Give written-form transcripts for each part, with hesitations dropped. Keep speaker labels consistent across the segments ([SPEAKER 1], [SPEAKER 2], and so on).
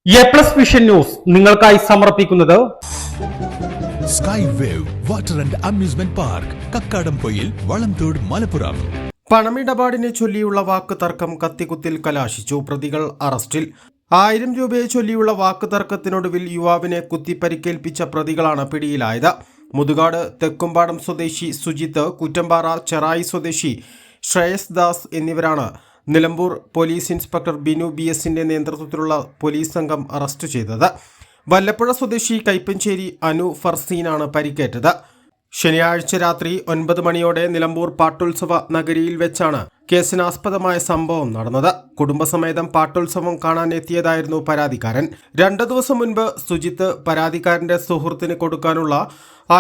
[SPEAKER 1] Vision news നിങ്ങൾക്കായി സമർപ്പിക്കുന്നത്
[SPEAKER 2] sky wave water and amusement park Kakkadampoyil Valamthode Malappuram.
[SPEAKER 3] പണമിടപാടിനെ ചൊല്ലിയുള്ള വാക്ക് തർക്കം കത്തിക്കുത്തിൽ കലാശിച്ചു. പ്രതികൾ അറസ്റ്റിൽ. 1000 രൂപയെ ചൊല്ലിയുള്ള വാക്ക് തർക്കത്തിനൊടുവിൽ യുവാവിനെ കുത്തിപ്പരിക്കേൽപ്പിച്ച പ്രതികളാണ് പിടിയിലായത്. മുതുകാട് തെക്കുംപാടം സ്വദേശി സുജിത്ത്, കുറ്റമ്പാറ ചെറായി സ്വദേശി ശ്രേയസ് ദാസ് എന്നിവരാണ് നിലമ്പൂർ പോലീസ് ഇൻസ്പെക്ടർ ബിനു BS-ന്റെ നേതൃത്വത്തിലുള്ള പോലീസ് സംഘം അറസ്റ്റ് ചെയ്തത്. വല്ലപ്പുഴ സ്വദേശി കൈപ്പഞ്ചേരി അനു ഫർസീനാണ് പരിക്കേറ്റത്. ശനിയാഴ്ച രാത്രി 9 മണിയോടെ നിലമ്പൂർ പാട്ടുത്സവ നഗരിയിൽ വെച്ചാണ് കേസിനാസ്പദമായ സംഭവം നടന്നത്. കുടുംബസമേതം പാട്ടുത്സവം കാണാനെത്തിയതായിരുന്നു പരാതിക്കാരൻ. 2 ദിവസം മുൻപ് സുജിത്ത് പരാതിക്കാരന്റെ സുഹൃത്തിന് കൊടുക്കാനുള്ള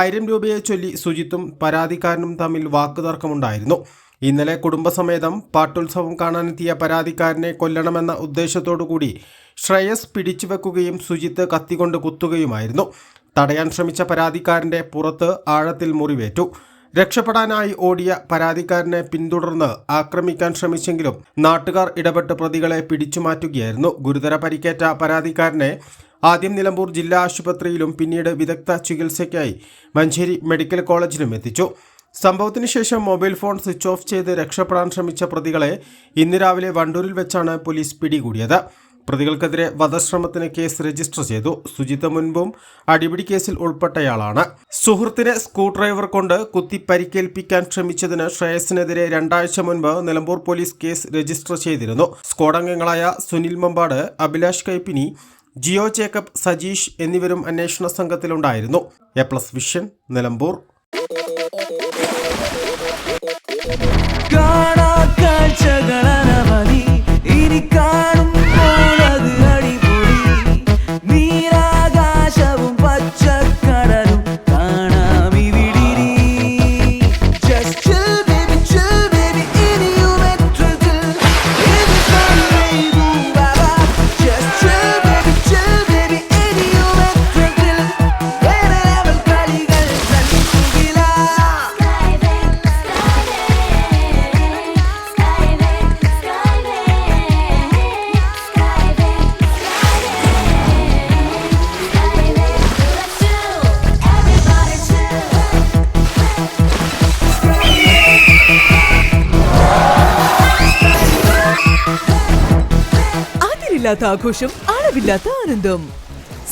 [SPEAKER 3] 1000 രൂപയെ ചൊല്ലി സുജിത്തും പരാതിക്കാരനും തമ്മിൽ വാക്കുതർക്കമുണ്ടായിരുന്നു. ഇന്നലെ കുടുംബസമേതം പാട്ടുത്സവം കാണാനെത്തിയ പരാതിക്കാരനെ കൊല്ലണമെന്ന ഉദ്ദേശത്തോടുകൂടി ശ്രേയസ് പിടിച്ചുവെക്കുകയും സുജിത്ത് കത്തികൊണ്ട് കുത്തുകയുമായിരുന്നു. തടയാൻ ശ്രമിച്ച പരാതിക്കാരന്റെ പുറത്ത് ആഴത്തിൽ മുറിവേറ്റു. രക്ഷപ്പെടാനായി ഓടിയ പരാതിക്കാരനെ പിന്തുടർന്ന് ആക്രമിക്കാൻ ശ്രമിച്ചെങ്കിലും നാട്ടുകാർ ഇടപെട്ട് പ്രതികളെ പിടിച്ചുമാറ്റുകയായിരുന്നു. ഗുരുതര പരിക്കേറ്റ പരാതിക്കാരനെ ആദ്യം നിലമ്പൂർ ജില്ലാ ആശുപത്രിയിലും പിന്നീട് വിദഗ്ധ ചികിത്സയ്ക്കായി മഞ്ചേരി മെഡിക്കൽ കോളേജിലും എത്തിച്ചു. സംഭവത്തിന് ശേഷം മൊബൈൽ ഫോൺ സ്വിച്ച് ഓഫ് ചെയ്ത് രക്ഷപ്പെടാൻ ശ്രമിച്ച പ്രതികളെ ഇന്ന് രാവിലെ വണ്ടൂരിൽ വെച്ചാണ് പോലീസ് പിടികൂടിയത്. പ്രതികൾക്കെതിരെ വധശ്രമത്തിന് കേസ് രജിസ്റ്റർ ചെയ്തു. സുജിത്ത് മുൻപും അടിപിടി കേസിൽ ഉൾപ്പെട്ടയാളാണ്. സുഹൃത്തിനെ സ്ക്രൂ ഡ്രൈവർ കൊണ്ട് കുത്തി പരിക്കേൽപ്പിക്കാൻ ശ്രമിച്ചതിന് ശ്രേയസിനെതിരെ 2 ആഴ്ച മുൻപ് നിലമ്പൂർ പോലീസ് കേസ് രജിസ്റ്റർ ചെയ്തിരുന്നു. സ്ക്വാഡംഗങ്ങളായ സുനിൽ മമ്പാട്, അഭിലാഷ് കൈപ്പിനി, ജിയോ ജേക്കബ്, സജീഷ് എന്നിവരും അന്വേഷണ സംഘത്തിലുണ്ടായിരുന്നു. വിഷൻ നിലമ്പൂർ.
[SPEAKER 4] ആഘോഷം, അളവില്ലാത്ത ആനന്ദം.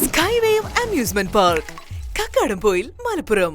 [SPEAKER 4] Sky wave amusement park, Kakkadampoyil, Malappuram.